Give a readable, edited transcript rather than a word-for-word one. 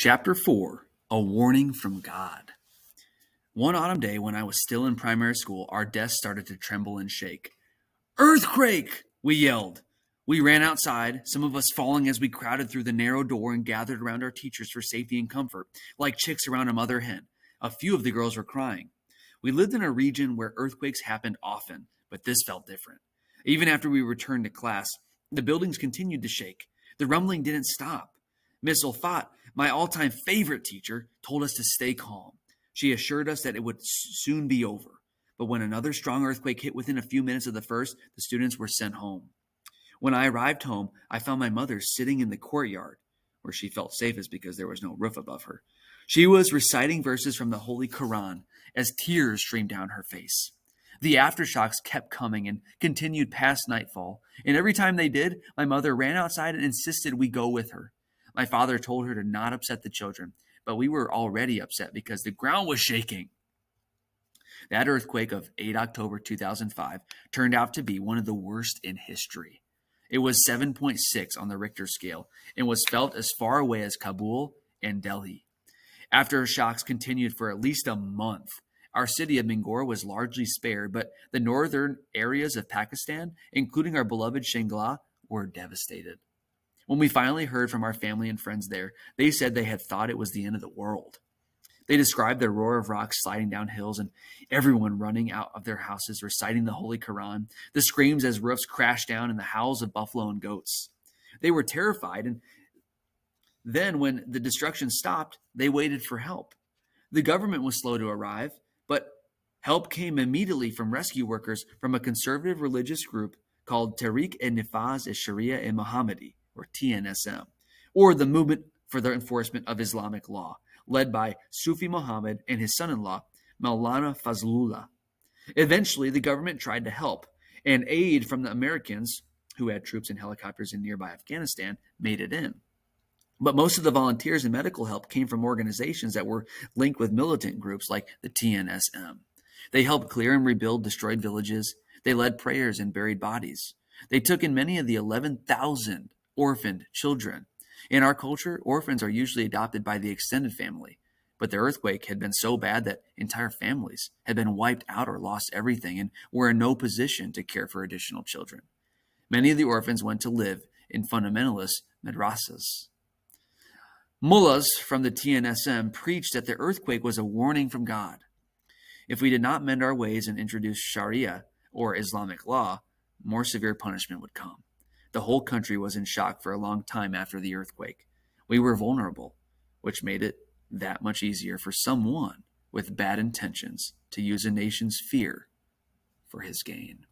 Chapter 4, A Warning from God. One autumn day when I was still in primary school, our desks started to tremble and shake. "Earthquake!" we yelled. We ran outside, some of us falling as we crowded through the narrow door and gathered around our teachers for safety and comfort, like chicks around a mother hen. A few of the girls were crying. We lived in a region where earthquakes happened often, but this felt different. Even after we returned to class, the buildings continued to shake. The rumbling didn't stop. Miss Olfat, my all-time favorite teacher, told us to stay calm. She assured us that it would soon be over. But when another strong earthquake hit within a few minutes of the first, the students were sent home. When I arrived home, I found my mother sitting in the courtyard. Where she felt safest because there was no roof above her. She was reciting verses from the Holy Quran as tears streamed down her face. The aftershocks kept coming and continued past nightfall, and every time they did, my mother ran outside and insisted we go with her. My father told her to not upset the children, but we were already upset because the ground was shaking. That earthquake of 8 October 2005 turned out to be one of the worst in history. It was 7.6 on the Richter scale and was felt as far away as Kabul and Delhi. Aftershocks continued for at least a month. Our city of Mingor was largely spared, but the northern areas of Pakistan, including our beloved Shingla, were devastated. When we finally heard from our family and friends there, they said they had thought it was the end of the world. They described the roar of rocks sliding down hills and everyone running out of their houses reciting the Holy Quran, the screams as roofs crashed down, and the howls of buffalo and goats. They were terrified, and then when the destruction stopped, they waited for help. The government was slow to arrive, but help came immediately from rescue workers from a conservative religious group called Tehreek-e-Nafaz-e-Sharia-e-Mohammadi, or TNSM, or the Movement for the Enforcement of Islamic Law, led by Sufi Muhammad and his son-in-law, Maulana Fazlullah. Eventually, the government tried to help, and aid from the Americans, who had troops and helicopters in nearby Afghanistan, made it in. But most of the volunteers and medical help came from organizations that were linked with militant groups like the TNSM. They helped clear and rebuild destroyed villages. They led prayers and buried bodies. They took in many of the 11,000 orphaned children. In our culture, orphans are usually adopted by the extended family, but the earthquake had been so bad that entire families had been wiped out or lost everything and were in no position to care for additional children. Many of the orphans went to live in fundamentalist madrasas. Mullahs from the TNSM preached that the earthquake was a warning from God. If we did not mend our ways and introduce Sharia, or Islamic law, more severe punishment would come. The whole country was in shock for a long time after the earthquake. We were vulnerable, which made it that much easier for someone with bad intentions to use a nation's fear for his gain.